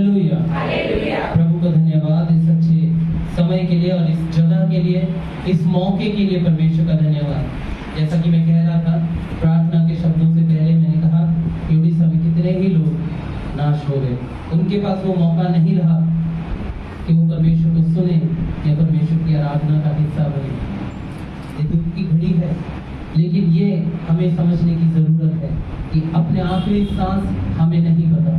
Hallelujah. प्रभु को धन्यवाद इस अच्छे समय के लिए और इस जगह के लिए, इस मौके के लिए परमेश्वर का धन्यवाद। जैसा कि मैं कह रहा था प्रार्थना के शब्दों से पहले, मैंने कहा कि उड़ीसा में कितने ही लोग नाश हो गए, उनके पास वो मौका नहीं रहा कि वो परमेश्वर को सुने या परमेश्वर की आराधना का हिस्सा बने। ये दुख की घड़ी है, लेकिन ये हमें समझने की जरूरत है कि अपने आखिरी सांस हमें नहीं पता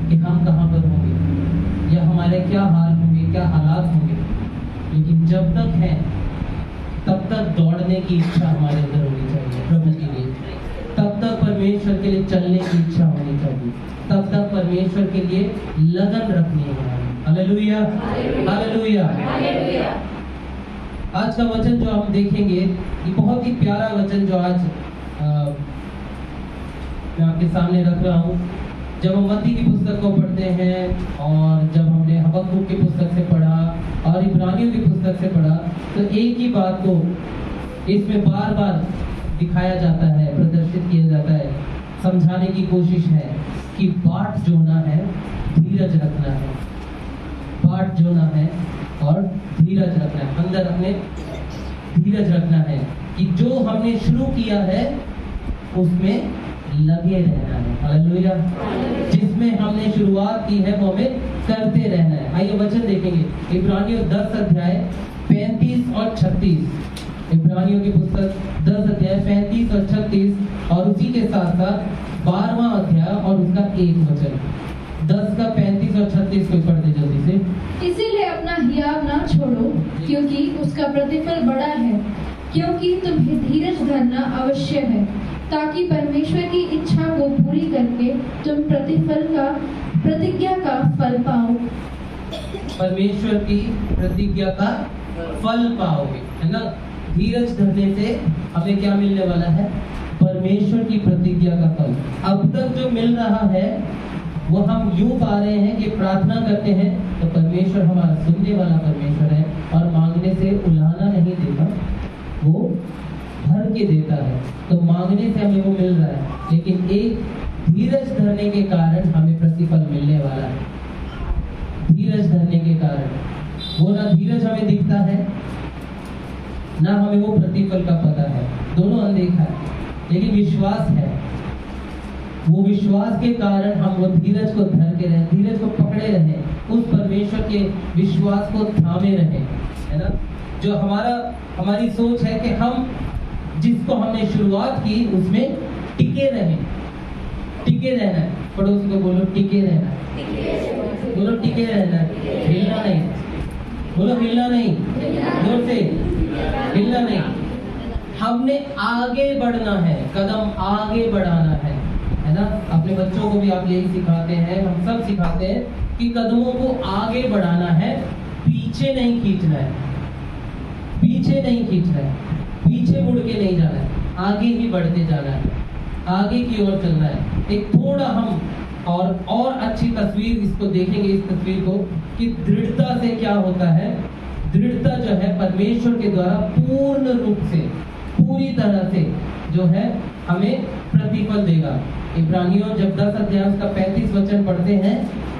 कि हम कहाँ पर होंगे या हमारे क्या हाल होंगे, क्या हालात होंगे, लेकिन जब तक है तब तक दौड़ने की इच्छा हमारे अंदर होनी चाहिए प्रभु के लिए, तब तक परमेश्वर के लिए चलने की इच्छा होनी चाहिए, तब तक परमेश्वर के लिए लगन रखनी है। Hallelujah, hallelujah. आज का वचन जो हम देखेंगे, ये बहुत ही प्यारा वचन जो आज मैं आपके सामने रख रहा हूँ। जब हम मत्ती की पुस्तक को पढ़ते हैं और जब हमने हबक्कुक की पुस्तक से पढ़ा और इब्रानियों की पुस्तक से पढ़ा, तो एक ही बात को इसमें बार बार दिखाया जाता है, प्रदर्शित किया जाता है, समझाने की कोशिश है कि बाट जोना है, धीरज रखना है, बाट जोना है और धीरज रखना है, अंदर अपने धीरज रखना है कि जो हमने शुरू किया है उसमें लगे रहना है। हालेलुया। जिसमें हमने शुरुआत की है वो हमें करते रहना है। आइए वचन देखेंगे, इब्रानियों 10 अध्याय 35 और 36। इब्रानियों की पुस्तक 10 अध्याय 35 और 36 और उसी के साथ साथ 12वां अध्याय और उसका एक वचन। 10 का 35 और 36 को पढ़ दे जल्दी से। इसीलिए अपना हियाव ना छोड़ो, क्योंकि उसका प्रतिफल बड़ा है, क्योंकि तुम्हें धीरज धरना अवश्य है, ताकि परमेश्वर की इच्छा को पूरी करके तुम प्रतिज्ञा का फल पाओ। परमेश्वर की प्रतिज्ञा का फल पाओगे, है ना। धीरज धरने से हमें क्या मिलने वाला है? परमेश्वर की प्रतिज्ञा का फल। अब तक जो मिल रहा है वो हम यूं पा रहे हैं कि प्रार्थना करते हैं तो परमेश्वर हमारा सुनने वाला परमेश्वर है और मांगने से उलाहना नहीं देता, वो भर के देता है। तो मांगने से हमें वो मिल रहा है, लेकिन एक धीरज धरने के कारण हमें प्रतिफल मिलने वाला है। धीरज धरने के कारण वो ना धीरज हमें दिखता है, ना हमें वो प्रतिफल का पता है, दोनों अनदेखा है, लेकिन विश्वास है। वो विश्वास के कारण हम वो धीरज को धर के रहें, धीरज को पकड़े रहें, उस परमेश्वर के विश्वास को थामे रहें, है ना। जो हमारी सोच है कि हम जिसको हमने शुरुआत की उसमें टिके रहें, टिके रहना है। पड़ोसी को बोलो टिके रहना है, बोलो टिके रहना है, हिलना नहीं, बोलो हिलना नहीं, जोर से हिलना नहीं। हमने आगे बढ़ना है, कदम आगे बढ़ाना है ना। अपने बच्चों को भी आप यही सिखाते हैं, हम सब सिखाते हैं कि कदमों को आगे बढ़ाना है, पीछे नहीं खींचना है, पीछे नहीं खींचना है, पीछे मुड़ के नहीं जाना है, आगे ही बढ़ते जाना है, आगे की ओर चलना है। एक थोड़ा हम और अच्छी तस्वीर इसको देखेंगे, इस तस्वीर को, कि दृढ़ता से क्या होता है। दृढ़ता जो है परमेश्वर के द्वारा पूर्ण रूप से, पूरी तरह से जो है हमें प्रतिफल देगा। इब्रानियों जब 10 अध्याय का 35 वचन पढ़ते हैं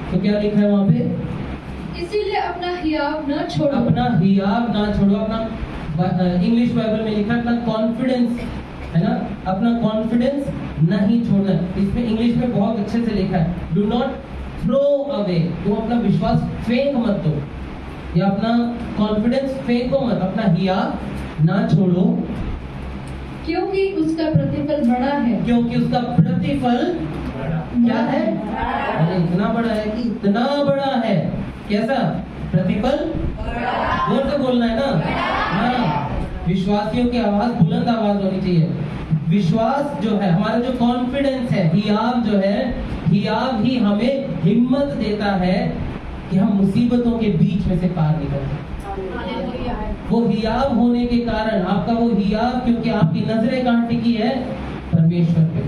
तो क्या लिखा है वहां पे? इसीलिए अपना हियाव न छोड़ो, अपना हियाव ना छोड़ो। अपना इंग्लिश बाइबल में लिखा है अपना कॉन्फिडेंस, है ना, अपना कॉन्फिडेंस नहीं छोड़ना। इसमें इंग्लिश में बहुत अच्छे से लिखा है, डू नॉट थ्रो अवे। तुम अपना विश्वास फेंक मत दो, या अपना कॉन्फिडेंस फेंको मत, अपना हियाव ना छोड़ो, क्योंकि उसका प्रतिफल बड़ा है। क्योंकि उसका प्रतिफल क्या है? अरे इतना बड़ा है कि इतना बड़ा है। कैसा प्रतिफल? जोर से बोलना है ना। हाँ, विश्वासियों की आवाज बुलंद आवाज होनी चाहिए। विश्वास जो है, हमारा जो कॉन्फिडेंस है, हियाव जो है, हियाव ही हमें हिम्मत देता है कि हम मुसीबतों के बीच में से पार निकल जाए। वो हियाव होने के कारण, आपका वो हियाव, क्योंकि आपकी नजरें कहाँ टिकी है? परमेश्वर पे।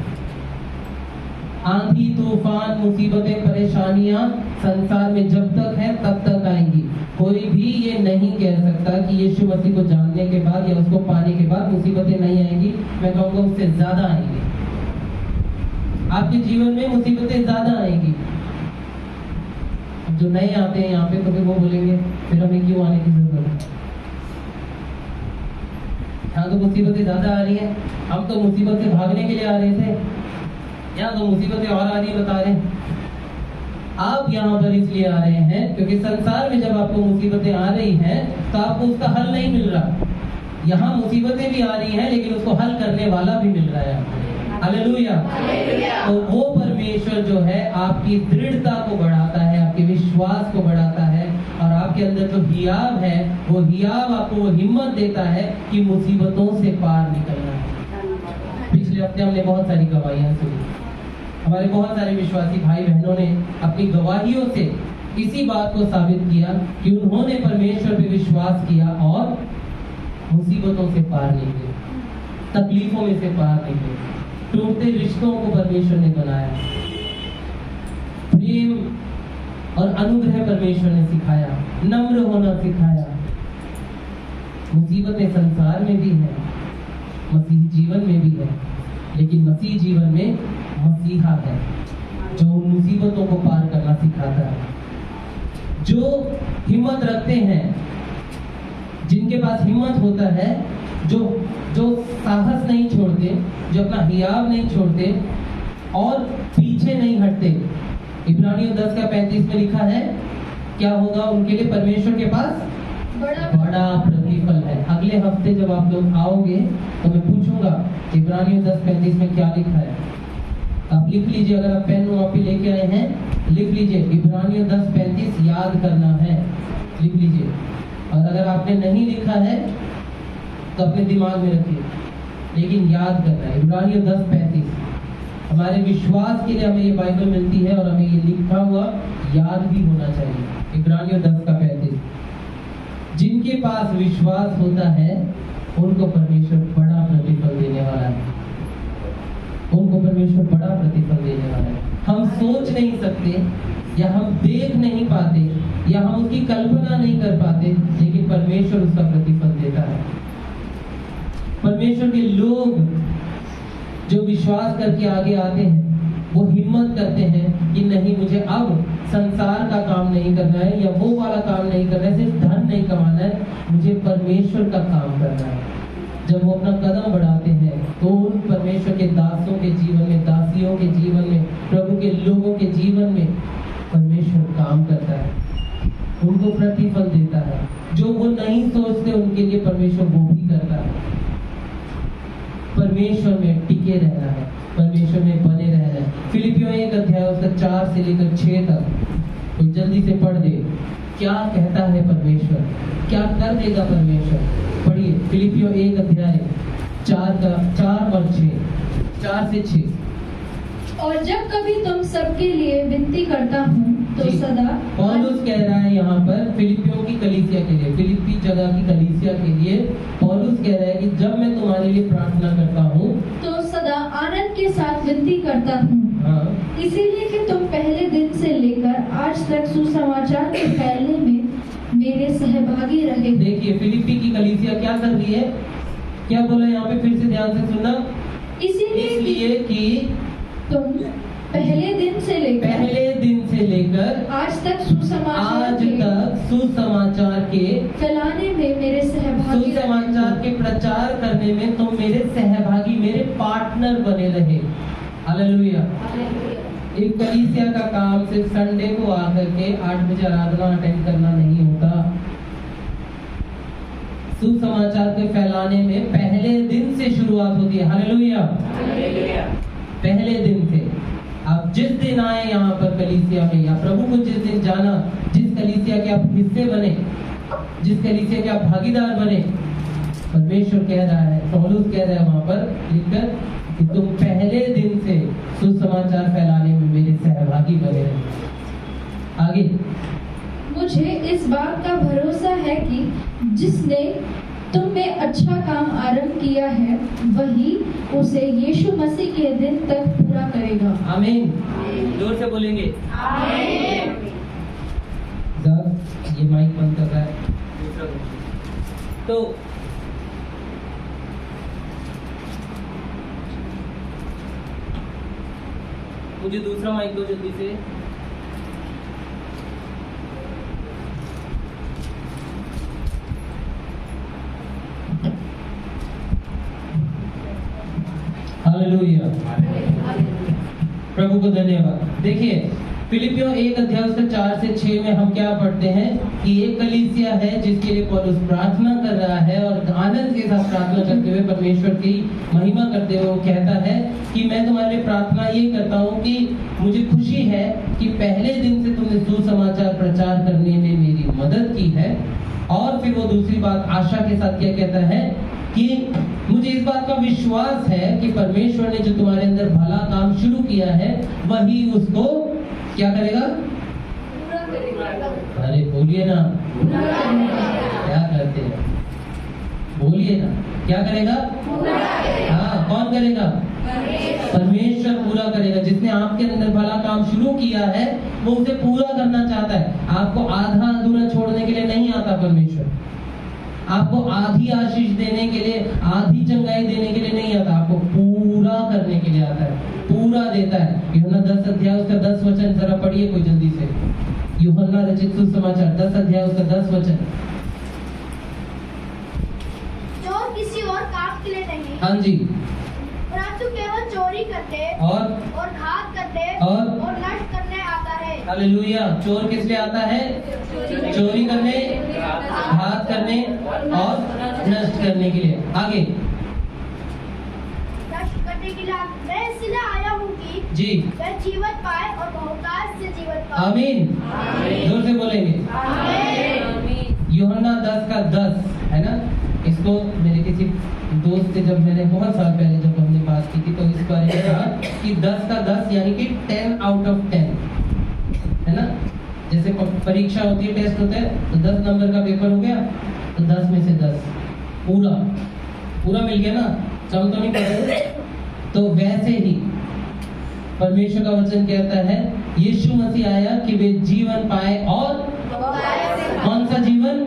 आंधी तूफान मुसीबतें परेशानियां संसार में जब तक है तब तक आएंगी। कोई भी ये नहीं कह सकता कि यीशु मसीह को जानने के बाद या उसको पाने के बाद मुसीबतें नहीं आएंगी। मैं कहूँगा उससे ज्यादा आएंगी। आपके जीवन में मुसीबतें ज्यादा आएंगी, जो नए आते हैं यहाँ पे तो फिर वो बोलेंगे फिर हमें क्यों आने की जरूरत है। यहाँ तो मुसीबतें ज्यादा आ रही हैं, हम तो मुसीबत से भागने के लिए आ रहे थे, यहाँ तो मुसीबतें और आ रही बता रहे हैं। आप यहाँ पर इसलिए आ रहे हैं क्योंकि संसार में जब आपको मुसीबतें आ रही हैं तो आपको उसका हल नहीं मिल रहा। यहाँ मुसीबतें भी आ रही हैं लेकिन उसको हल करने वाला भी मिल रहा है आपको। हालेलुया। तो वो परमेश्वर जो है आपकी दृढ़ता को बढ़ाता है, आपके विश्वास को बढ़ाता है, और आपके अंदर जो हियाव है वो हियाव आपको वो हिम्मत देता है कि मुसीबतों से पार निकलना है। पिछले हफ्ते हमने बहुत सारी गवाहियां सुनी, हमारे बहुत सारे विश्वासी भाई बहनों ने अपनी गवाहियों से इसी बात को साबित किया कि उन्होंने परमेश्वर पे विश्वास किया और मुसीबतों से पार निकले, तकलीफों में से पार निकले, टूटते रिश्तों को परमेश्वर ने बनाया, प्रेम और अनुग्रह परमेश्वर ने सिखाया, नम्र होना सिखाया। मुसीबतें संसार में भी है, मसीह जीवन में भी है, लेकिन मसीह जीवन में मसीहा है जो मुसीबतों को पार करना सिखाता है। जो हिम्मत रखते हैं, जिनके पास हिम्मत होता है, जो साहस नहीं छोड़ते, जो अपना हियाव नहीं छोड़ते और पीछे नहीं हटते। इब्रानियों 10:35 में लिखा है क्या होगा उनके लिए, परमेश्वर के पास बड़ा प्रतिफल है। अगले हफ्ते जब आप लोग आओगे तो मैं पूछूंगा इब्रानियों 10:35 में क्या लिखा है। आप लिख लीजिए, अगर आप पेन कॉपी लेके आए हैं लिख लीजिए, इब्रानियों 10:35 याद करना है, लिख लीजिए। और अगर आपने नहीं लिखा है तो अपने दिमाग में रखिए, लेकिन याद करना है। इब्रानियों 10:35 हमारे विश्वास के लिए हमें ये बाइबल मिलती है और हमें ये लिखा हुआ याद भी होना चाहिए। इब्रानियों 10:35 जिनके पास विश्वास होता है उनको परमेश्वर बड़ा प्रतिफल देने वाला है, उनको परमेश्वर बड़ा प्रतिफल देने वाला है। हम सोच नहीं सकते या हम देख नहीं पाते या हम उसकी कल्पना नहीं कर पाते, लेकिन परमेश्वर उसका प्रतिफल देता है। परमेश्वर के लोग जो विश्वास करके आगे आते हैं वो हिम्मत करते हैं कि नहीं, मुझे अब संसार का काम नहीं करना है या वो वाला काम नहीं करना है, सिर्फ धन नहीं कमाना है, मुझे परमेश्वर का काम करना है। जब वो अपना कदम बढ़ाते हैं तो उन परमेश्वर के दासों के जीवन में, दासियों के जीवन में, प्रभु के लोगों के जीवन में परमेश्वर काम करता है, उनको प्रतिफल देता है। जो वो नहीं सोचते उनके लिए परमेश्वर वो भी करता है। परमेश्वर में टिके रहना है, परमेश्वर में बने रहना है। फिलिपियों 1 उसका 4 से लेकर 6 तक तो जल्दी से पढ़ दे, क्या कहता है परमेश्वर, क्या कर देगा परमेश्वर। पढ़िए फिलिपियों 1:4 और 6, 4 से 6। और जब कभी तुम सबके लिए विनती करता हूँ तो सदा, पौलुस कह रहा है यहाँ पर फिलिपियों की कलीसिया के लिए, फिलिपी जगह की कलीसिया के लिए पौलुस कह रहा है कि जब मैं तुम्हारे लिए प्रार्थना करता हूँ तो सदा आनंद के साथ विनती करता हूँ, इसीलिए कि तुम पहले दिन से लेकर आज तक सुसमाचार के फैलने में मेरे सहभागी रहे। देखिए फिलिपी की कलीसिया क्या कर रही है, क्या बोला यहाँ पे, फिर से ध्यान से सुनना। इसलिए कि तुम पहले दिन से लेकर आज तक सुसमाचार के फैलाने में मेरे सहभागी, सुसमाचार के प्रचार करने में तुम मेरे सहभागी, मेरे पार्टनर बने रहे। हालेलुया। एक कलीसिया का काम सिर्फ संडे को आकर के 8 बजे आराधना अटेंड करना नहीं होता। सुसमाचार के फैलाने में पहले दिन से शुरुआत होती है। हालेलुया। पहले दिन से आप जिस दिन आए यहाँ पर कलीसिया में, या प्रभु को जिस दिन जाना, जिस कलीसिया के आप हिस्से बने, जिस कलीसिया के आप भागीदार बने, परमेश्वर कह रहा है, पौलुस कह रहा है वहां पर लिखकर कि तुम पहले दिन से सुसमाचार फैलाने में मेरे सहभागी बने रहे। आगे, मुझे इस बात का भरोसा है कि जिसने तुम में अच्छा काम आरंभ किया है वही उसे यीशु मसीह के दिन तक पूरा करेगा। आमीन। जोर से बोलेंगे आमीन। जब ये माइक बंद कर रहा है तो मुझे दूसरा माइक दो जल्दी से। हालेलुया, प्रभु को धन्यवाद। देखिए फिलिपियों 1 अध्याय उसके 4 से 6 में हम क्या पढ़ते हैं कि एक कलीसिया है जिसके लिए पौलुस प्रार्थना कर रहा है और आनंद के साथ प्रार्थना करते हुए परमेश्वर की महिमा करते हुए वो कहता है कि मैं तुम्हारे लिए प्रार्थना ये करता हूँ कि मुझे खुशी है कि पहले दिन से तुमने सुसमाचार प्रचार करने में मेरी मदद की है। और फिर वो दूसरी बात आशा के साथ क्या कहता है कि मुझे इस बात का विश्वास है कि परमेश्वर ने जो तुम्हारे अंदर भला काम शुरू किया है वही उसको क्या करेगा? अरे बोलिए ना, क्या करते हैं, बोलिए ना, क्या करेगा? हाँ, कौन करेगा? परमेश्वर पूरा करेगा। जिसने आपके अंदर भला काम शुरू किया है वो उसे पूरा करना चाहता है। आपको आधा अधूरा छोड़ने के लिए नहीं आता परमेश्वर, आपको आधी आशीष देने के लिए, आधी चंगाई देने के लिए नहीं आता, आपको पूरा करने के लिए आता है, पूरा देता है। यूहन्ना 10 अध्याय उसका 10 वचन जरा पढ़िए कोई जल्दी से। यूहन्ना रचित सुसमाचार 10 अध्याय उसका 10 वचन। चोर किसी और काम के लिए नहीं, हाँ जी, परंतु केवल चोरी करने और घात करने और नष्ट करने आता है। हालेलुया। चोर किस लिए आता है? चोरी करने, घात करने और नष्ट करने के लिए। आगे नष्ट करने के लिए मैं इसलिए आया हूँ कि जी, वह जीवन पाए और बहुतायत से जीवन पाए। आमीन, जोर से बोलेंगे। यूहन्ना 10 का 10 है ना। इसको मेरे किसी दोस्त से जब मैंने बहुत साल पहले जब हमने बात की थी तो इस बारे में कहा कि 10 का 10 यानी कि 10 आउट ऑफ 10 है ना। जैसे परीक्षा होती है, टेस्ट होता है, तो 10 नंबर का पेपर हो गया तो 10 में से 10 पूरा पूरा मिल गया ना, कम तो नहीं पड़े। तो वैसे ही परमेश्वर का वचन कहता है यीशु मसीह आया कि वे जीवन पाए और कौन सा जीवन?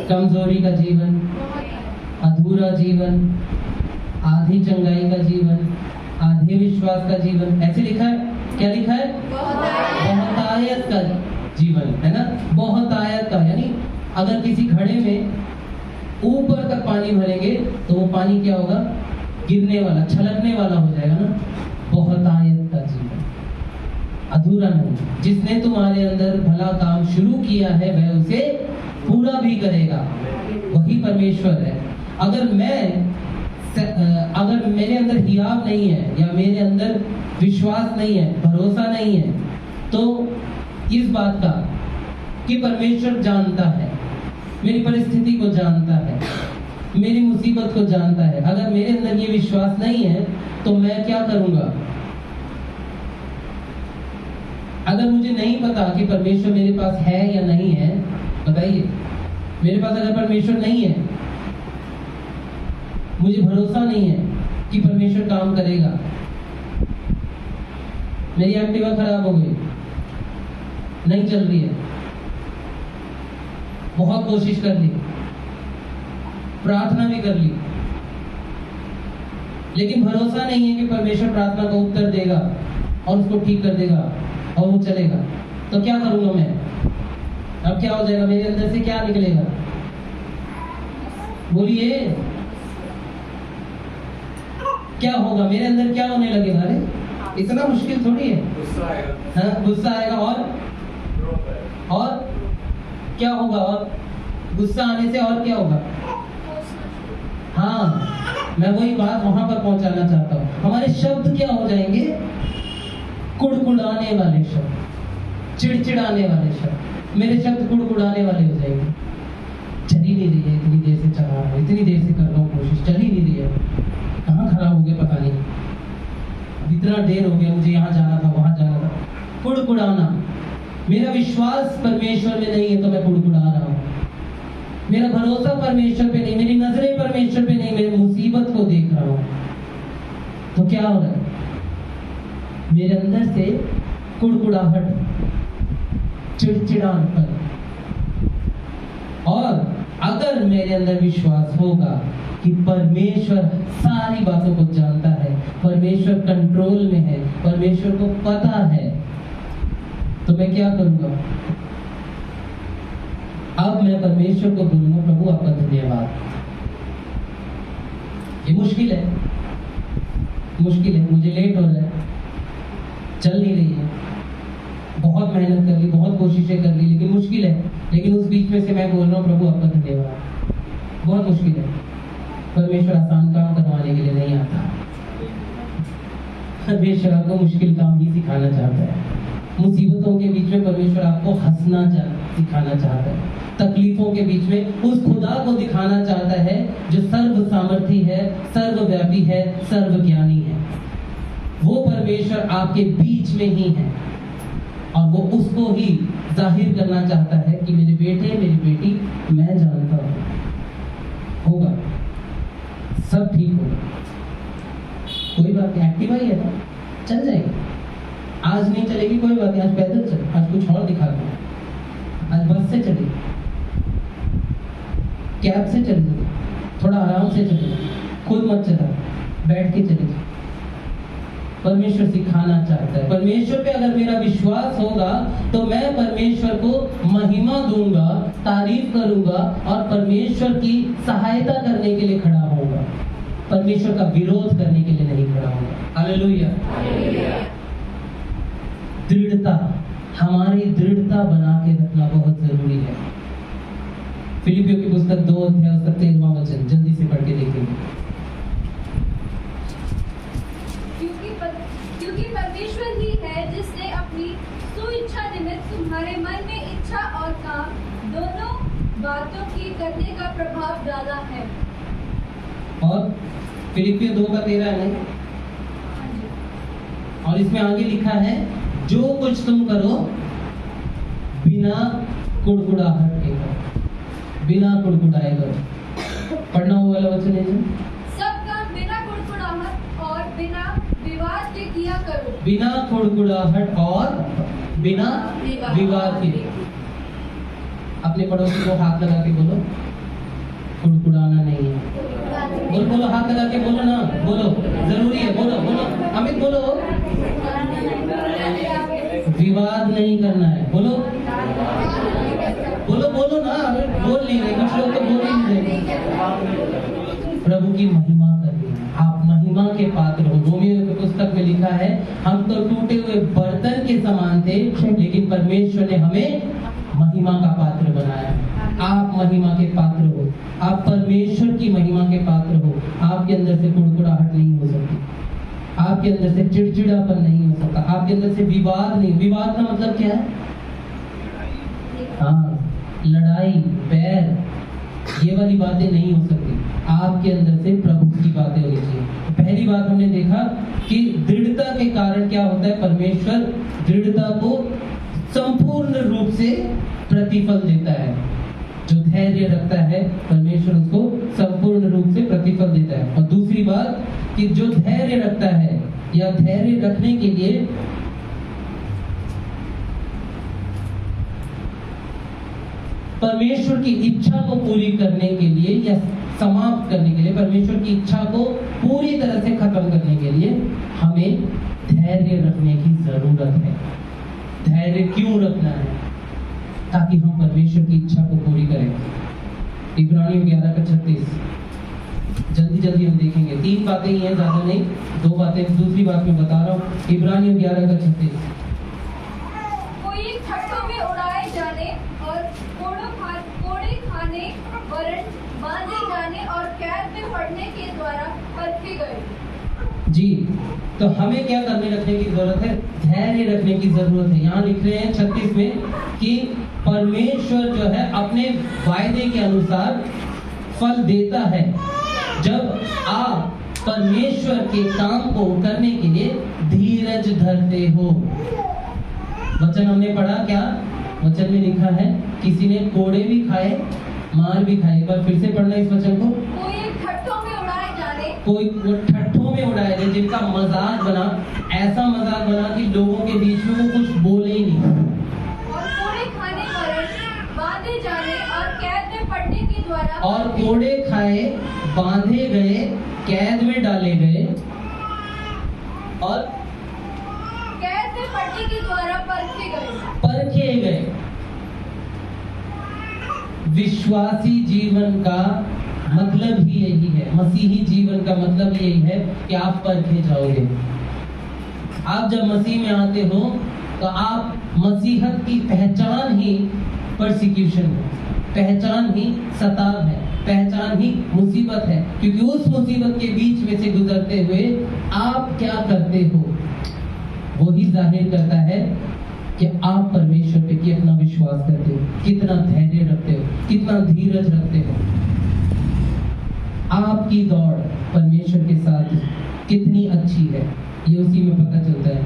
कमजोरी का जीवन, अधूरा जीवन, आधी चंगाई का जीवन, आधे विश्वास का जीवन। ऐसे लिखा है, क्या लिखा है? बहुतायत का जीवन, है ना। बहुतायत का यानी अगर किसी घड़े में ऊपर तक पानी भरेंगे तो वो पानी क्या होगा? गिरने वाला, छलकने वाला हो जाएगा ना। बहुतायत का जीवन, अधूरा नहीं। जिसने तुम्हारे अंदर भला काम शुरू किया है वह उसे पूरा भी करेगा, वही परमेश्वर है। अगर मेरे अंदर हियाव नहीं है या मेरे अंदर विश्वास नहीं है, भरोसा नहीं है, तो इस बात का कि परमेश्वर जानता है, मेरी परिस्थिति को जानता है, मेरी मुसीबत को जानता है, अगर मेरे अंदर ये विश्वास नहीं है तो मैं क्या करूंगा? अगर मुझे नहीं पता कि परमेश्वर मेरे पास है या नहीं है, बताइए, मेरे पास अगर परमेश्वर नहीं है, मुझे भरोसा नहीं है कि परमेश्वर काम करेगा, मेरी एक्टिवा खराब हो गई, नहीं चल रही है, बहुत कोशिश कर ली, प्रार्थना भी कर ली, लेकिन भरोसा नहीं है कि परमेश्वर प्रार्थना का उत्तर देगा और उसको ठीक कर देगा और वो चलेगा, तो क्या करूंगा मैं? अब क्या हो जाएगा? मेरे अंदर से क्या निकलेगा? बोलिए, क्या होगा? मेरे अंदर क्या होने लगेगा? अरे इतना मुश्किल थोड़ी है। गुस्सा आएगा और क्या होगा? और गुस्सा आने से और क्या होगा? हाँ, मैं वही बात वहां पर पहुंचाना चाहता हूँ। हमारे शब्द क्या हो जाएंगे? कुड़कुड़ाने वाले शब्द, चिड़चिड़ाने वाले शब्द। मेरे शब्द कुड़कुड़ाने वाले हो जाएंगे। चल ही नहीं रही है, इतनी देर से चला रहा हूँ, इतनी देर से कर रहा हूँ कोशिश, चल ही नहीं रही है, कहाँ खराब हो गया पता नहीं, इतना देर हो गया, मुझे यहाँ जाना था, वहां जाना था। कुड़कुड़ाना, मेरा विश्वास परमेश्वर में नहीं है तो मैं कुड़कुड़ा रहा हूँ। मेरा भरोसा परमेश्वर पे नहीं, मेरी नजरें परमेश्वर पे नहीं, मेरी मुसीबत को देख रहा हूँ। तो क्या हो रहा है? मेरे अंदर से कुड़कुड़ाहट, चिड़चिड़ापन। और अगर मेरे अंदर विश्वास होगा कि परमेश्वर सारी बातों को जानता है, परमेश्वर कंट्रोल में है, परमेश्वर को पता है, तो मैं क्या करूंगा? अब मैं परमेश्वर को बोलूंगा, प्रभु आपका धन्यवाद। ये मुश्किल है, मुश्किल है, मुझे लेट हो रहा है, चल नहीं रही है, बहुत मेहनत कर ली, बहुत कोशिशें कर ली, लेकिन मुश्किल है। लेकिन उस बीच में से मैं बोल रहा हूँ प्रभु आपका धन्यवाद, बहुत मुश्किल है। परमेश्वर आसान काम करवाने के लिए नहीं आता, परमेश्वर आपको मुश्किल काम ही सिखाना चाहता है। मुसीबतों के बीच में परमेश्वर आपको हंसना सिखाना चाहता है। तकलीफों के बीच में उस खुदा को दिखाना चाहता है जो सर्व सामर्थी है, सर्वव्यापी है, सर्वज्ञानी है। वो परमेश्वर आपके बीच में ही है और वो उसको ही जाहिर करना चाहता है कि मेरे बेटे, मेरी बेटी, मैं जानता हूँ होगा, सब ठीक होगा, कोई बात नहीं, एक्टिवा ही है ना, चल जाएगी। आज नहीं चलेगी कोई बात नहीं, आज पैदल चल, आज कुछ और दिखा दो, आज बस से चलेगी, कैब से चलेगी, थोड़ा आराम से चलेगी, खुद मत चला, बैठ के चलेगी। परमेश्वर सिखाना चाहता है। परमेश्वर पे अगर मेरा विश्वास होगा तो मैं परमेश्वर को महिमा दूंगा, तारीफ करूंगा और परमेश्वर की सहायता करने के लिए खड़ा होऊंगा, परमेश्वर का विरोध करने के लिए नहीं खड़ा होगा। हालेलुया। दृढ़ता, हमारी दृढ़ता बना के रखना बहुत जरूरी है। फिलिपियों की पुस्तक 2 अध्याय उसका 13वां वचन जल्दी से पढ़ के देखेंगे। क्योंकि परमेश्वर ही है जिसने अपनी सुइच्छा निमित्त तुम्हारे मन में इच्छा और काम दोनों बातों की करने का प्रभाव डाला है। और फिलिपियों 2:13 है नहीं? और इसमें आगे लिखा है जो कुछ तुम करो बिना कुड़कुड़ाहट के करो, बिना कुड़कुड़ाए करो। पढ़ना वो वाला वचन है जी। सब काम बिना कुड़कुड़ाहट और बिना विवाद के किया करो। बिना कुड़कुड़ाहट और बिना विवाद के। अपने पड़ोसी को हाथ लगा के बोलो, कुड़कुड़ाना नहीं है। बोलो बोलो, हाथ लगा के बोलो ना, बोलो, जरूरी है, बोलो बोलो, अमित बोलो, विवाद नहीं करना है, बोलो बोलो बोलो ना, बोल नहीं रहे, कुछ लोग तो बोल ही नहीं रहे। प्रभु की महिमा करनी है, आप महिमा के पात्र हो। रोमियो की पुस्तक में लिखा है हम तो टूटे हुए बर्तन के समान थे, लेकिन परमेश्वर ने हमें महिमा का पात्र बनाया है। आप महिमा के पात्र हो, आप परमेश्वर की महिमा के पात्र हो। आपके अंदर से कुड़कुड़ाहट नहीं हो सकती, आपके अंदर से चिड़चिड़ापन नहीं हो सकता, आपके अंदर से विवाद नहीं। विवाद का मतलब क्या है? हाँ, लड़ाई, बैर, ये वाली बातें नहीं हो सकती। आपके अंदर से प्रभु की बातें होनी चाहिए। पहली बात हमने देखा कि दृढ़ता के कारण क्या होता है, परमेश्वर दृढ़ता को संपूर्ण रूप से प्रतिफल देता है। जो धैर्य रखता है परमेश्वर उसको संपूर्ण रूप से प्रतिफल देता है। और दूसरी बात कि जो धैर्य रखता है या धैर्य रखने के लिए परमेश्वर की इच्छा को पूरी करने के लिए या समाप्त करने के लिए, परमेश्वर की इच्छा को पूरी तरह से खत्म करने के लिए हमें धैर्य रखने की जरूरत है। धैर्य क्यों रखना है? ताकि हम परमेश्वर की इच्छा को पूरी करें। इब्रानियों 11:36 जल्दी जल्दी हम देखेंगे। 3 बातें ही हैं, ज्यादा नहीं, 2 बातें। दूसरी बात मैं बता रहा हूँ, इब्रानियों 11:36। कोई छठों में उड़ाए जाने और कोड़े खाने, वरन बांधे जाने और कैद में पड़ने के द्वारा परखे गए। जी, तो हमें क्या करने रखने की जरूरत है? धैर्य रखने की जरूरत है। यहाँ लिख रहे हैं 36 में कि परमेश्वर जो है अपने वायदे के अनुसार फल देता है जब आप परमेश्वर के काम को करने के लिए धीरज धरते हो। वचन हमने पढ़ा, क्या वचन में लिखा है? किसी ने कोड़े भी खाए, मार भी खाए। एक बार फिर से पढ़ना इस वचन को। कोई ठट्ठों में उड़ाए जाने, कोई ठट्ठों में उड़ाए जाए, जिनका मजाक बना, ऐसा मजाक बना कि लोगों के बीच में वो कुछ बोले ही नहीं। और कोड़े खाने, वरन बांधे जाने और कैद में पड़ने के द्वारा, और कोड़े खाए, बांधे गए, कैद में डाले गए और कैद में पड़ने के द्वारा परखे गए। परखे गए। विश्वासी जीवन का मतलब ही यही है, मसीही जीवन का मतलब यही है कि आप परखे जाओगे। आप जब मसीह में आते हो तो आप मसीहत की पहचान ही परसिक्यूशन है, पहचान ही सताव है, पहचान ही मुसीबत है, क्योंकि उस मुसीबत के बीच में से गुजरते हुए आप क्या करते हो वो ही जाहिर करता है कि आप परमेश्वर पे कितना विश्वास करते हो, कितना धैर्य रखते हो, कितना धीरज रखते हो। आपकी दौड़ परमेश्वर के साथ कितनी अच्छी है ये उसी में पता चलता है।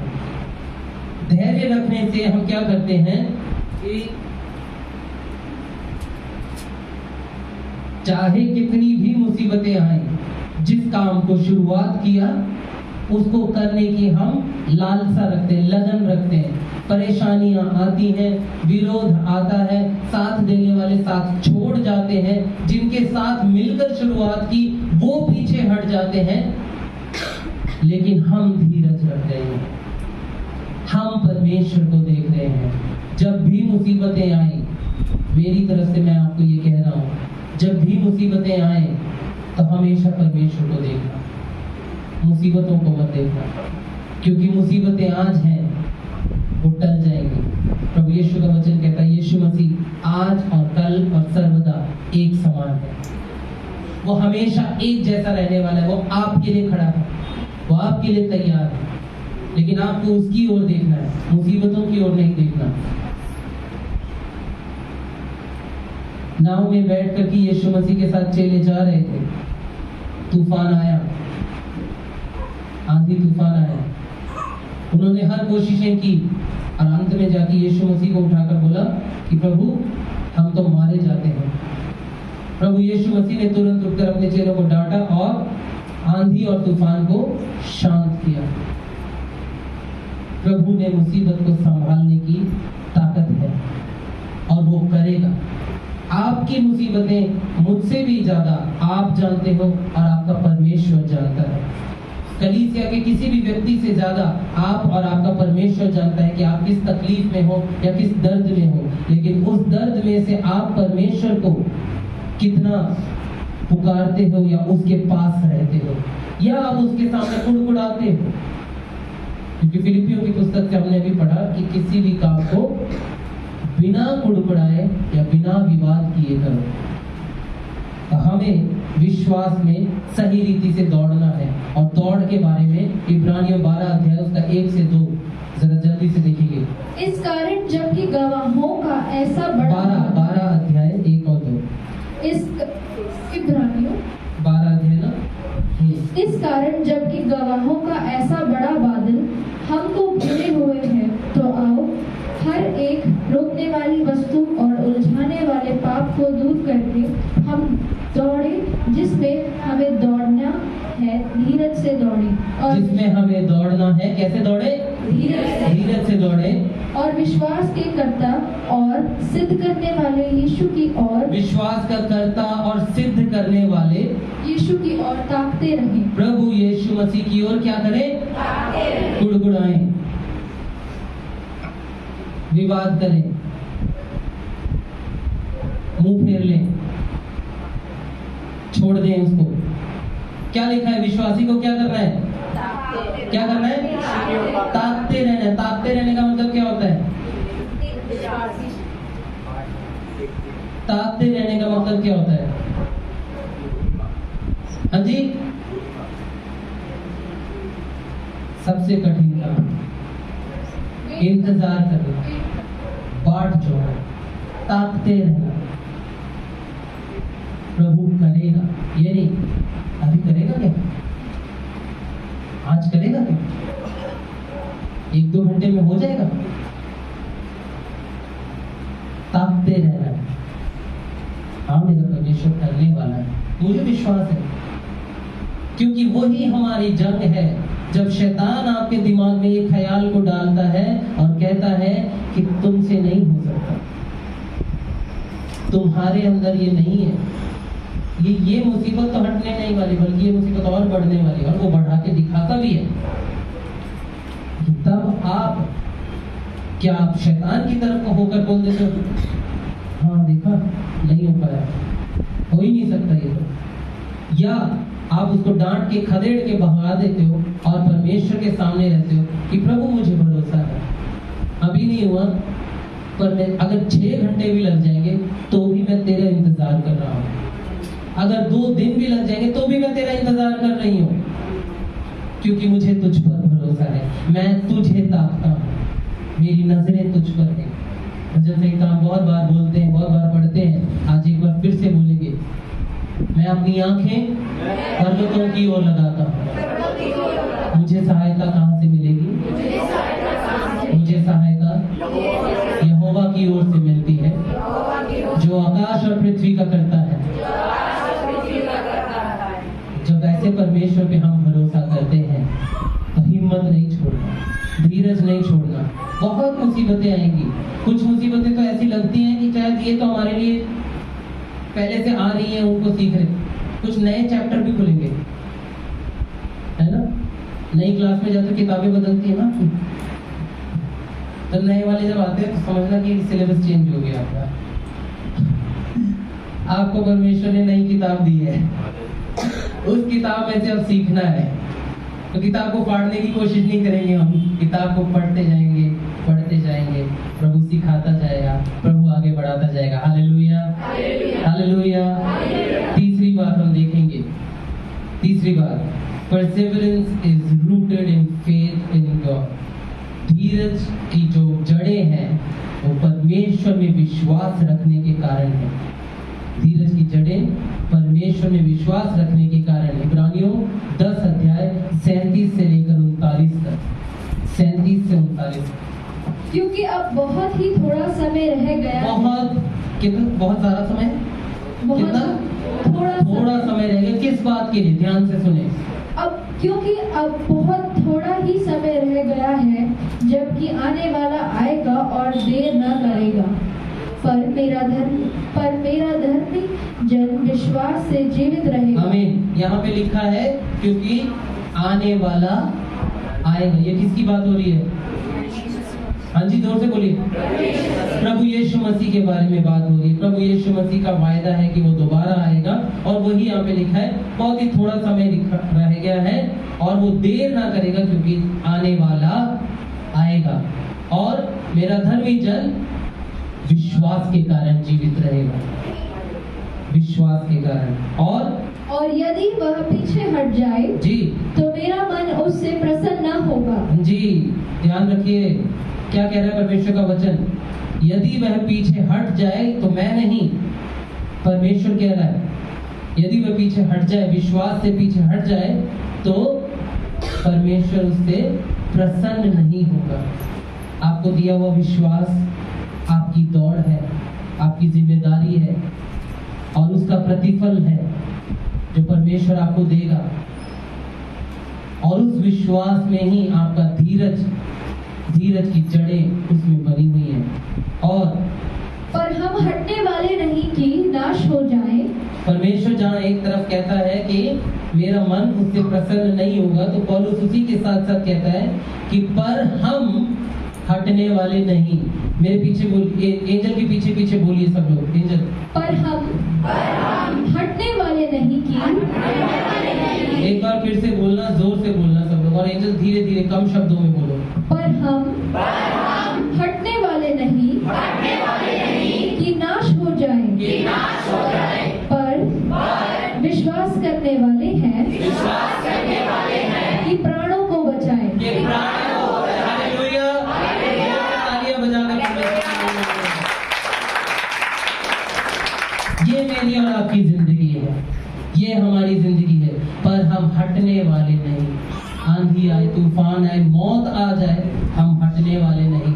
धैर्य रखने से हम क्या करते हैं कि चाहे कितनी भी मुसीबतें आए, जिस काम को शुरुआत किया उसको करने की हम लालसा रखते हैं, लगन रखते हैं। परेशानियां आती हैं, विरोध आता है, साथ देने वाले साथ छोड़ जाते हैं, जिनके साथ मिलकर शुरुआत की वो पीछे हट जाते हैं, लेकिन हम धीरज रख रहे हैं, हम परमेश्वर को देख रहे हैं। जब भी मुसीबतें आई, मेरी तरफ से मैं आपको ये कह रहा हूँ, जब भी मुसीबतें आए तो हमेशा परमेश्वर को देखना, मुसीबतों को मत देखना, क्योंकि मुसीबतें आज हैं वो टल जाएंगी। प्रभु यीशु का वचन कहता है यीशु मसीह आज और कल और सर्वदा एक समान है, वो हमेशा एक जैसा रहने वाला है। वो आपके लिए खड़ा है, वो आपके लिए तैयार है, लेकिन आपको उसकी ओर देखना है, मुसीबतों की ओर नहीं देखना। नाव में बैठ कर के यीशु मसीह के साथ चले जा रहे थे, तूफान आया, आंधी तूफान आया, उन्होंने हर कोशिशें की और अंत में जाके यीशु मसीह को उठाकर बोला कि प्रभु हम तो मारे जाते हैं। प्रभु यीशु मसीह ने तुरंत उठकर अपने चेलों को डांटा और आंधी और तूफान को शांत किया। प्रभु ने मुसीबत को संभालने की ताकत है और वो करेगा। आपकी मुसीबतें मुझसे भी ज्यादा आप जानते हो और आपका परमेश्वर जानता है। कलीसिया के किसी भी व्यक्ति से ज्यादा आप और आपका परमेश्वर जानता है कि आप किस तकलीफ में हो या किस दर्द में हो, लेकिन उस दर्द में से आप परमेश्वर को कितना पुकारते हो या उसके पास रहते हो या आप उसके सामने कुड़कुड़ाते हो। क्योंकि फिलिपियों की पुस्तक से हमने भी पढ़ा कि किसी भी काम को बिना कुड़कुड़ाए या बिना विवाद किए करो। तो हमें विश्वास में सही रीति से दौड़ना है, और दौड़ के बारे में इब्रानियों 12 अध्याय उसका 1 से 2 जरा जल्दी से देखिए। इस कारण जबकि गवाहों का ऐसा बड़ा 12 अध्याय 1 और 2। इस इब्रानियों 12 अध्याय ना। इस कारण जबकि गवाहों का ऐसा बड़ा बादल हमको घेरे हुए है, तो आओ हर एक रोकने वाली वस्तु और उलझाने वाले पाप को दूर करके हम दौड़े जिसमें हमें दौड़ना है, धीरज से दौड़े। और जिसमें हमें दौड़ना है, कैसे दौड़े? धीरज से दौड़े। और विश्वास के कर्ता और सिद्ध करने वाले यीशु की ओर, विश्वास का कर्ता और सिद्ध करने वाले यीशु की ओर ताकते रहें। प्रभु यीशु मसीह की ओर क्या करें? गुड़गुड़ाएं, विवाद करें, मुंह फेर लें, छोड़ दें उसको। क्या लिखा है? विश्वासी को क्या करना है? क्या करना है? ताकते रहना है। ताकते रहने का मतलब क्या होता है? ताकते रहने का मतलब क्या होता है? हाँ जी, सबसे कठिन काम इंतजार करना, बाट जोड़ना, ताकते रहना। प्रभु करेगा, ये नहीं अभी करेगा क्या, आज करेगा क्या, 1-2 घंटे में हो जाएगा। ताकते रहना, हाँ मेरा परमेश्वर करने वाला है, मुझे विश्वास है, क्योंकि वही हमारी जंग है। जब शैतान आपके दिमाग में ये ख्याल को डालता है और कहता है कि तुमसे नहीं हो सकता, तुम्हारे अंदर ये नहीं है, ये मुसीबत तो हटने नहीं वाली, बल्कि ये मुसीबत और बढ़ने वाली है, और वो बढ़ा के दिखाता भी है। तब आप क्या आप शैतान की तरफ को होकर बोल देते हो, हाँ देखा नहीं हो पाया, हो ही नहीं सकता ये तो, या आप उसको डांट के खदेड़ के भगा देते हो और परमेश्वर के सामने रहते हो कि प्रभु मुझे भरोसा है, अभी नहीं हुआ पर मैं अगर 6 घंटे भी लग जाएंगे तो भी मैं तेरा इंतजार कर रहा हूँ, अगर 2 दिन भी लग जाएंगे तो भी मैं तेरा इंतजार कर रही हूँ, क्योंकि मुझे तुझ पर भरोसा है, मैं तुझे ताकता हूँ, मेरी नजरें तुझ पर है। भजन संहिता हम बहुत बार बोलते हैं, बहुत बार पढ़ते हैं, आज एक बार फिर से बोलेंगे, मैं अपनी आंखें पर्वतों की ओर लगाता हूँ, मुझे सहायता कहाँ से मिलेगी? मुझे सहायता यहोवा की ओर से मिलती है, जो आकाश और पृथ्वी का करता है। जब ऐसे परमेश्वर पे हम भरोसा करते हैं तो हिम्मत नहीं छोड़ना, धीरज नहीं छोड़ना। बहुत मुसीबतें आएंगी, कुछ मुसीबतें तो ऐसी लगती हैं कि शायद ये तो हमारे लिए पहले से आ रही हैं, उनको सीख रहे, कुछ नए चैप्टर भी खुलेंगे, है ना? नई क्लास में जाकर किताबें बदलती है ना, तब नए वाले जब आते हैं तो समझना कि सिलेबस चेंज हो गया आपका। आपको परमेश्वर ने नई किताब दी है, उस किताब में से अब सीखना है, तो किताब को फाड़ने की कोशिश नहीं करेंगे हम, किताब को पढ़ते जाएंगे, प्रभु सिखाता जाएगा, प्रभु आगे बढ़ाता जाएगा। Hallelujah, hallelujah. तीसरी बात हम देखेंगे, तीसरी बात, perseverance is rooted in faith in God. धीरज की जो जड़ें हैं वो परमेश्वर में विश्वास रखने के कारण है। धीरज की जड़ें परमेश्वर में विश्वास रखने के कारण है। इब्रानियों 10 अध्याय 37 से लेकर 39 तक, 37 से 39। क्योंकि अब बहुत ही थोड़ा समय रह गया है। बहुत सारा समय, कितना? थोड़ा समय रह गया। किस बात के लिए? ध्यान से सुने। क्योंकि अब बहुत थोड़ा ही समय रह गया है जबकि आने वाला आएगा और देर न करेगा। पर मेरा धर्मी जन विश्वास से जीवित रहेगा। आमीन। यहाँ पे लिखा है क्योंकि आने वाला आएगा। ये किसकी बात हो रही है? हाँ जी, जोर से बोलिए। प्रभु यीशु मसीह के बारे में बात हो रही है। प्रभु यीशु मसीह का वायदा है कि वो दोबारा आएगा, और वही यहाँ पे लिखा है बहुत ही थोड़ा समय रह गया है और वो देर ना करेगा क्योंकि आने वाला आएगा, और मेरा धर्मी जन विश्वास के कारण जीवित रहेगा। विश्वास के कारण। और यदि वह पीछे हट जाए जी तो मेरा मन उससे प्रसन्न न होगा। जी, ध्यान रखिए क्या कह रहा है परमेश्वर का वचन। यदि वह पीछे हट जाए तो मैं नहीं, परमेश्वर कह रहा है यदि वह पीछे हट जाए, विश्वास से पीछे हट जाए, तो परमेश्वर उससे प्रसन्न नहीं होगा। आपको दिया हुआ विश्वास आपकी दौड़ है, आपकी जिम्मेदारी है, और उसका प्रतिफल है जो परमेश्वर आपको देगा, और उस विश्वास में ही आपका धीरज की जड़ें उसमें बनी हुई हैं। और पर हम हटने वाले नहीं कि नाश हो जाएं। परमेश्वर जहाँ एक तरफ कहता है कि मेरा मन उससे प्रसन्न नहीं होगा, तो पौलुस उसी के साथ साथ कहता है कि पर हम हटने वाले नहीं। मेरे पीछे बोलिए, एंजल के पीछे पीछे बोलिए सब लोग। एंजल, पर हम हटने वाले नहीं कि। एक बार फिर से बोलना, जोर से बोलना सब लोग, और एंजल धीरे धीरे कम शब्दों में बोलो। पर हम हटने वाले नहीं कि नाश हो जाए, पर विश्वास करने वाले हैं कि प्राणों को बचाएं। हालेलुया, तालियां बजाकर ये मेरी और आपकी जिंदगी है, ये हमारी जिंदगी है। पर हम हटने वाले नहीं। आंधी आए, तूफान आए, मौत आ जाए, हम हटने वाले नहीं।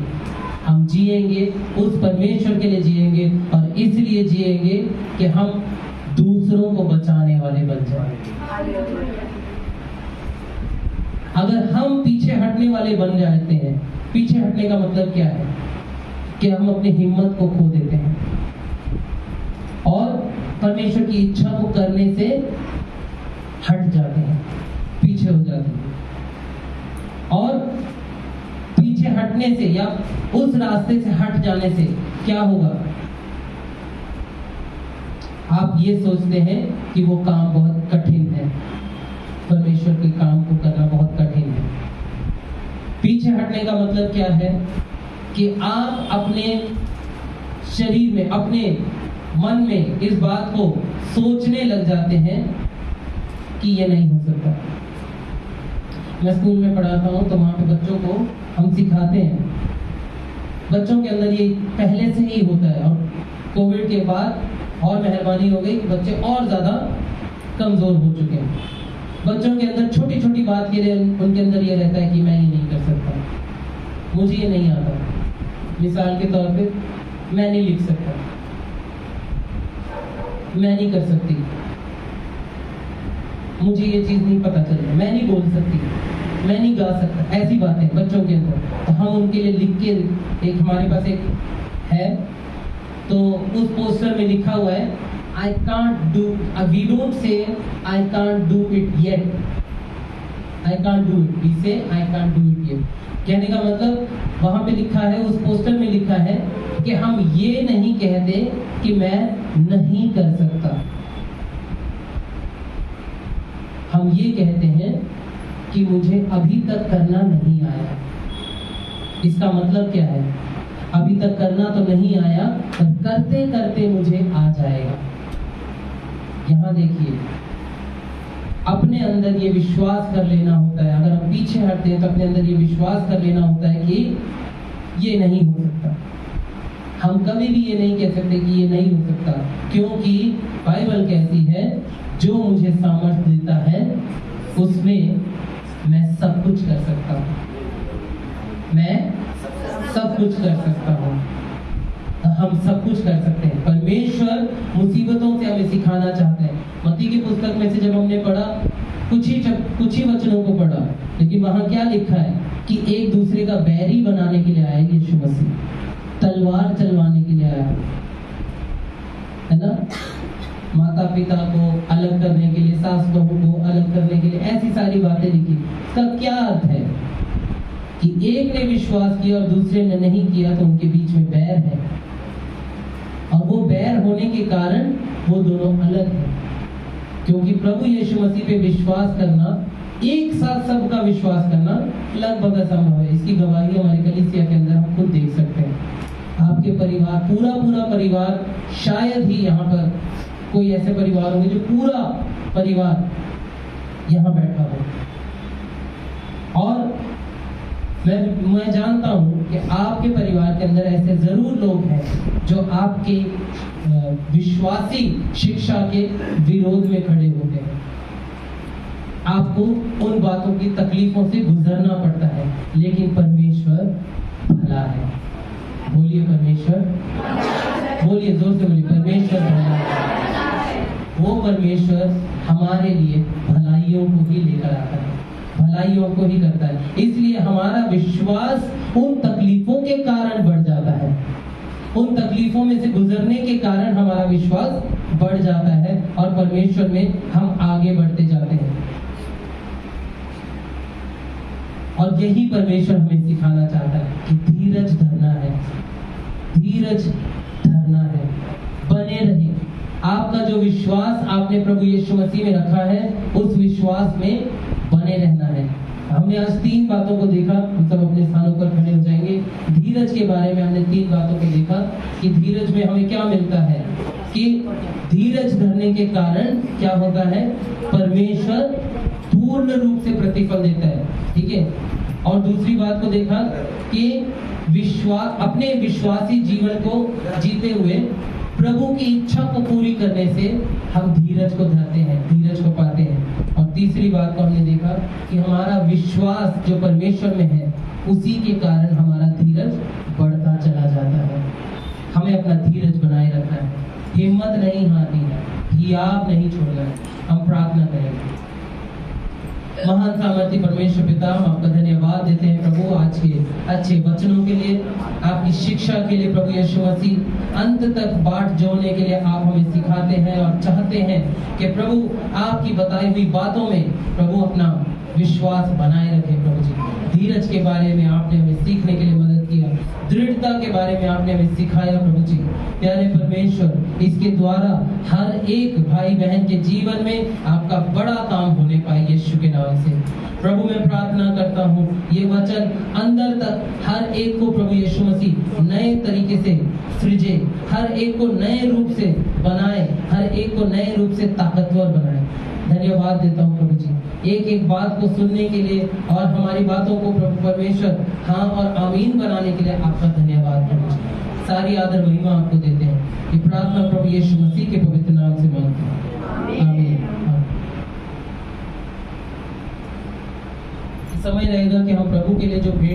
हम जिएंगे, उस परमेश्वर के लिए जिएंगे, और इसलिए जिएंगे कि हम दूसरों को बचाने वाले बन जाएं। अगर हम पीछे हटने वाले बन जाते हैं, पीछे हटने का मतलब क्या है? कि हम अपनी हिम्मत को खो देते हैं और परमेश्वर की इच्छा को करने से हट जाते हैं, पीछे हो जाते हैं। और पीछे हटने से या उस रास्ते से हट जाने से क्या होगा? आप ये सोचते हैं कि वो काम बहुत कठिन है, परमेश्वर के काम को करना बहुत कठिन है। पीछे हटने का मतलब क्या है कि आप अपने शरीर में, अपने मन में इस बात को सोचने लग जाते हैं कि ये नहीं हो सकता। मैं स्कूल में पढ़ाता हूँ तो वहाँ पे बच्चों को हम सिखाते हैं, बच्चों के अंदर ये पहले से ही होता है और कोविड के बाद और मेहरबानी हो गई कि बच्चे और ज़्यादा कमज़ोर हो चुके हैं। बच्चों के अंदर छोटी छोटी बात के लिए उनके अंदर ये रहता है कि मैं ये नहीं कर सकता, मुझे ये नहीं आता। मिसाल के तौर पे मैं नहीं लिख सकता, मैं नहीं कर सकती, मुझे ये चीज़ नहीं पता चल रहा, मैं नहीं बोल सकती, मैं नहीं गा सकता, ऐसी बातें बच्चों के अंदर। तो हम उनके लिए लिख के, एक हमारे पास एक है, तो उस पोस्टर में लिखा हुआ है I can't do, we don't say I can't do it yet, I can't do it, we say I can't do it yet। कहने का मतलब वहाँ पे लिखा है, उस पोस्टर में लिखा है कि हम ये नहीं कहते कि मैं नहीं कर सकता, हम ये कहते हैं कि मुझे अभी तक करना नहीं आया। इसका मतलब क्या है? अभी तक करना तो नहीं आया, पर करते करते मुझे आ जाएगा। यहाँ देखिए, अपने अंदर ये विश्वास कर लेना होता है। अगर हम पीछे हटते हैं तो अपने अंदर ये विश्वास कर लेना होता है कि ये नहीं हो सकता। हम कभी भी ये नहीं कह सकते कि ये नहीं हो सकता, क्योंकि बाइबल कहती है जो मुझे सामर्थ्य देता है उसमें मैं सब कुछ कर सकता हूँ, मैं सब कुछ कर सकता हूँ। हम सब कुछ कर सकते हैं। परमेश्वर मुसीबतों से हमें सिखाना चाहते हैं। मत्ती की पुस्तक में से जब हमने पढ़ा, कुछ ही वचनों को पढ़ा, लेकिन वहाँ क्या लिखा है कि एक दूसरे का बैरी बनाने के लिए आया यीशु मसीह, तलवार चलवाने के लिए आया है ना, माता पिता को अलग करने के लिए, सास बहू को अलग करने के लिए, ऐसी सारी बातें लिखी। इसका क्या अर्थ है कि एक ने विश्वास किया और दूसरे ने नहीं किया तो उनके बीच में बैर है, और वो बैर होने के कारण वो दोनों अलग हैं। क्योंकि प्रभु यीशु मसीह पे विश्वास करना, एक साथ सबका विश्वास करना लगभग असंभव है। इसकी गवाही हमारी कलीसिया के अंदर हम खुद देख सकते हैं। आपके परिवार, पूरा परिवार, शायद ही यहाँ पर कोई ऐसे परिवार होंगे जो पूरा परिवार यहाँ बैठा हो। और मैं जानता हूँ कि आपके परिवार के अंदर ऐसे जरूर लोग हैं जो आपके विश्वासी शिक्षा के विरोध में खड़े होते हैं। आपको उन बातों की तकलीफों से गुजरना पड़ता है, लेकिन परमेश्वर भला है। बोलिए परमेश्वर, बोलिए जोर से, बोलिए परमेश्वर भला है। वो परमेश्वर हमारे लिए भलाइयों को ही लेकर आता है, भलाइयों को ही करता है। इसलिए हमारा विश्वास उन तकलीफों के कारण बढ़ जाता है, उन तकलीफों में से गुजरने के कारण हमारा विश्वास बढ़ जाता है और परमेश्वर में हम आगे बढ़ते जाते हैं। और यही परमेश्वर हमें सिखाना चाहता है कि धीरज धरना है, धीरज धरना है, बने रहे। आपका जो विश्वास आपने प्रभु यीशु मसीह में रखा है, उस विश्वास में बने रहना है। हमने आज 3 बातों को देखा, हम सब अपने स्थानों पर खड़े हो जाएंगे। धीरज के बारे में हमने 3 बातों को देखा कि धीरज में हमें क्या मिलता है, कि धीरज धरने के कारण क्या होता है, परमेश्वर पूर्ण रूप से प्रतिफल देता है। ठीक है। और दूसरी बात को देखा कि विश्वास, अपने विश्वासी जीवन को जीते हुए प्रभु की इच्छा को पूरी करने से हम धीरज को धरते हैं, धीरज को पाते हैं। और तीसरी बात को हमने देखा कि हमारा विश्वास जो परमेश्वर में है, उसी के कारण हमारा धीरज बढ़ता चला जाता है। हमें अपना धीरज बनाए रखना है, हिम्मत नहीं हारनी है, हियाव नहीं छोड़ना है। हम प्रार्थना करेंगे। महान सामर्थ्य परमेश्वर पिता, हम आपका धन्यवाद देते हैं प्रभु आज के अच्छे वचनों के लिए, आपकी शिक्षा के लिए। प्रभु यीशु मसीह अंत तक बाट जोड़ने के लिए आप हमें सिखाते हैं और चाहते हैं कि प्रभु आपकी बताई हुई बातों में प्रभु अपना विश्वास बनाए रखें। प्रभु जी, धीरज के बारे में आपने हमें सीखने के लिए मदद किया। दृढ़ता के बारे में आपने हमें सिखाया प्रभु जी। प्यारे परमेश्वर, इसके द्वारा हर एक भाई बहन के जीवन में आपका बड़ा काम होने पाए यीशु के नाम से। प्रभु मैं प्रार्थना करता हूँ ये वचन अंदर तक हर एक को प्रभु यीशु मसीह नए तरीके से सृजे, हर एक को नए रूप से बनाए, हर एक को नए रूप से ताकतवर बनाए। धन्यवाद देता हूँ प्रभु जी एक एक बात को सुनने के लिए और हमारी बातों को प्रभु परमेश्वर हाँ और आमीन बनाने के लिए आपका धन्यवाद प्रभु जी। सारी आदर महिमा आपको देते हैं। ये प्रार्थना प्रभु यीशु मसीह के पवित्र नाम से मांगते हैं, आमीन। समय रहेगा कि हम प्रभु के लिए जो भेंट